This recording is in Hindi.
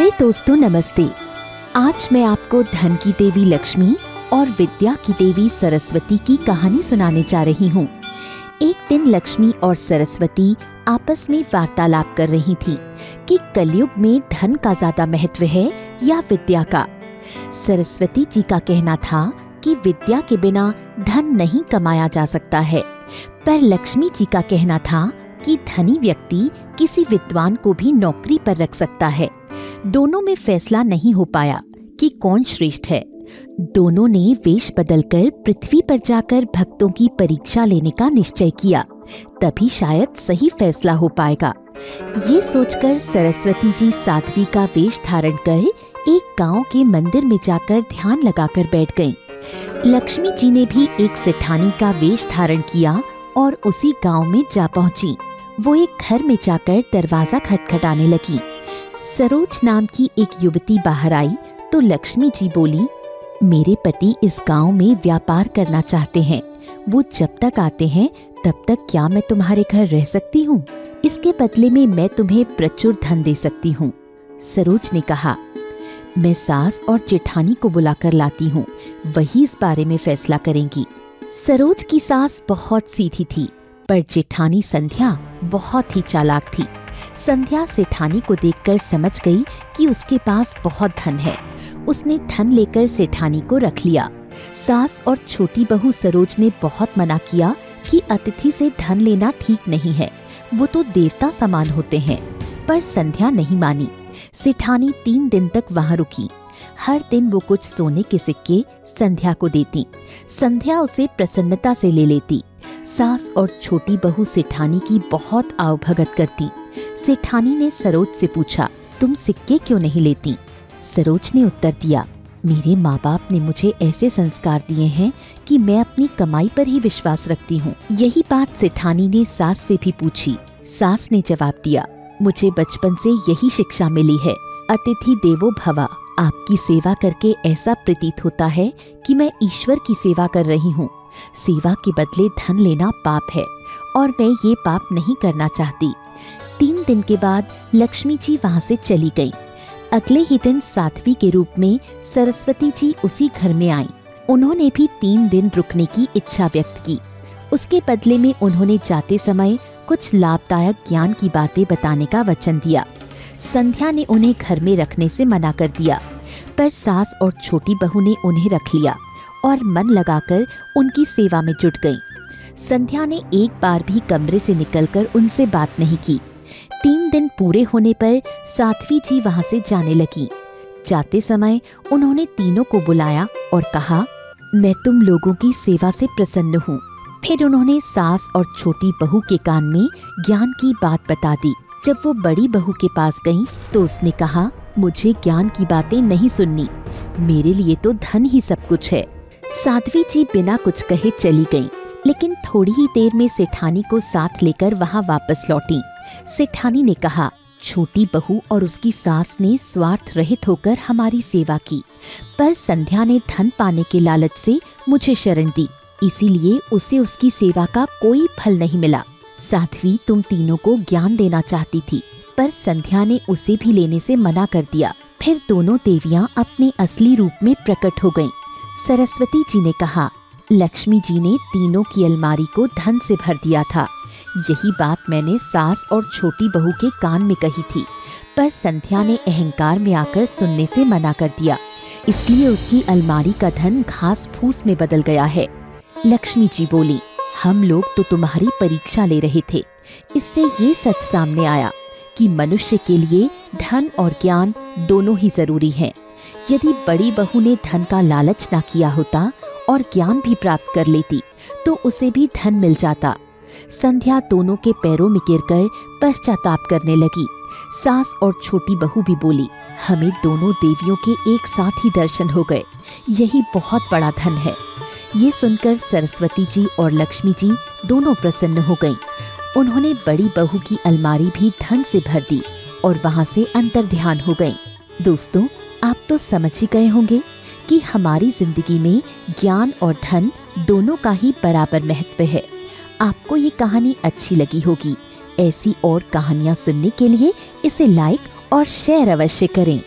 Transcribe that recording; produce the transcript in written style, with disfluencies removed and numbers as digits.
प्यारे दोस्तों नमस्ते। आज मैं आपको धन की देवी लक्ष्मी और विद्या की देवी सरस्वती की कहानी सुनाने जा रही हूँ। एक दिन लक्ष्मी और सरस्वती आपस में वार्तालाप कर रही थीं कि कलयुग में धन का ज्यादा महत्व है या विद्या का। सरस्वती जी का कहना था कि विद्या के बिना धन नहीं कमाया जा सकता है, पर लक्ष्मी जी का कहना था कि धनी व्यक्ति किसी विद्वान को भी नौकरी पर रख सकता है। दोनों में फैसला नहीं हो पाया कि कौन श्रेष्ठ है। दोनों ने वेश बदलकर पृथ्वी पर जाकर भक्तों की परीक्षा लेने का निश्चय किया, तभी शायद सही फैसला हो पाएगा। ये सोचकर सरस्वती जी साध्वी का वेश धारण कर एक गांव के मंदिर में जाकर ध्यान लगाकर बैठ गईं। लक्ष्मी जी ने भी एक सेठानी का वेश धारण किया और उसी गांव में जा पहुंची। वो एक घर में जाकर दरवाजा खटखटाने लगी। सरोज नाम की एक युवती बाहर आई तो लक्ष्मी जी बोली, मेरे पति इस गांव में व्यापार करना चाहते हैं। वो जब तक आते हैं तब तक क्या मैं तुम्हारे घर रह सकती हूँ? इसके बदले में मैं तुम्हें प्रचुर धन दे सकती हूँ। सरोज ने कहा, मैं सास और जेठानी को बुलाकर लाती हूँ, वही इस बारे में फैसला करेंगी। सरोज की सास बहुत सीधी थी, पर जेठानी संध्या बहुत ही चालाक थी। संध्या सेठानी को देखकर समझ गई कि उसके पास बहुत धन है। उसने धन लेकर सेठानी को रख लिया। सास और छोटी बहू सरोज ने बहुत मना किया कि अतिथि से धन लेना ठीक नहीं है, वो तो देवता समान होते हैं, पर संध्या नहीं मानी। सेठानी 3 दिन तक वहाँ रुकी। हर दिन वो कुछ सोने के सिक्के संध्या को देती। संध्या उसे प्रसन्नता से ले लेती। सास और छोटी बहू सेठानी की बहुत आवभगत करती। सेठानी ने सरोज से पूछा, तुम सिक्के क्यों नहीं लेती? सरोज ने उत्तर दिया, मेरे माँ बाप ने मुझे ऐसे संस्कार दिए हैं कि मैं अपनी कमाई पर ही विश्वास रखती हूँ। यही बात सेठानी ने सास से भी पूछी। सास ने जवाब दिया, मुझे बचपन से यही शिक्षा मिली है, अतिथि देवो भव। आपकी सेवा करके ऐसा प्रतीत होता है कि मैं ईश्वर की सेवा कर रही हूँ। सेवा के बदले धन लेना पाप है और मैं ये पाप नहीं करना चाहती। 3 दिन के बाद लक्ष्मी जी वहाँ से चली गई। अगले ही दिन साध्वी के रूप में सरस्वती जी उसी घर में आईं। उन्होंने भी 3 दिन रुकने की इच्छा व्यक्त की। उसके बदले में उन्होंने जाते समय कुछ लाभदायक ज्ञान की बातें बताने का वचन दिया। संध्या ने उन्हें घर में रखने से मना कर दिया, पर सास और छोटी बहू ने उन्हें रख लिया और मन लगाकर उनकी सेवा में जुट गईं। संध्या ने एक बार भी कमरे से निकलकर उनसे बात नहीं की। 3 दिन पूरे होने पर साध्वी जी वहाँ से जाने लगी। जाते समय उन्होंने तीनों को बुलाया और कहा, मैं तुम लोगों की सेवा से प्रसन्न हूँ। फिर उन्होंने सास और छोटी बहू के कान में ज्ञान की बात बता दी। जब वो बड़ी बहू के पास गईं, तो उसने कहा, मुझे ज्ञान की बातें नहीं सुननी, मेरे लिए तो धन ही सब कुछ है। साध्वी जी बिना कुछ कहे चली गईं, लेकिन थोड़ी ही देर में सेठानी को साथ लेकर वहाँ वापस लौटी। सेठानी ने कहा, छोटी बहू और उसकी सास ने स्वार्थ रहित होकर हमारी सेवा की, पर संध्या ने धन पाने के लालच से मुझे शरण दी, इसीलिए उसे उसकी सेवा का कोई फल नहीं मिला। साध्वी तुम तीनों को ज्ञान देना चाहती थी, पर संध्या ने उसे भी लेने से मना कर दिया। फिर दोनों देवियां अपने असली रूप में प्रकट हो गईं। सरस्वती जी ने कहा, लक्ष्मी जी ने तीनों की अलमारी को धन से भर दिया था। यही बात मैंने सास और छोटी बहू के कान में कही थी, पर संध्या ने अहंकार में आकर सुनने से मना कर दिया, इसलिए उसकी अलमारी का धन घास फूस में बदल गया है। लक्ष्मी जी बोली, हम लोग तो तुम्हारी परीक्षा ले रहे थे। इससे ये सच सामने आया कि मनुष्य के लिए धन और ज्ञान दोनों ही जरूरी हैं। यदि बड़ी बहू ने धन का लालच ना किया होता और ज्ञान भी प्राप्त कर लेती, तो उसे भी धन मिल जाता। संध्या दोनों के पैरों में गिरकर पश्चाताप करने लगी। सास और छोटी बहू भी बोली, हमें दोनों देवियों के एक साथ ही दर्शन हो गए, यही बहुत बड़ा धन है। ये सुनकर सरस्वती जी और लक्ष्मी जी दोनों प्रसन्न हो गईं। उन्होंने बड़ी बहू की अलमारी भी धन से भर दी और वहाँ से अंतर्ध्यान हो गईं। दोस्तों, आप तो समझ ही गए होंगे कि हमारी जिंदगी में ज्ञान और धन दोनों का ही बराबर महत्व है। आपको ये कहानी अच्छी लगी होगी। ऐसी और कहानियाँ सुनने के लिए इसे लाइक और शेयर अवश्य करें।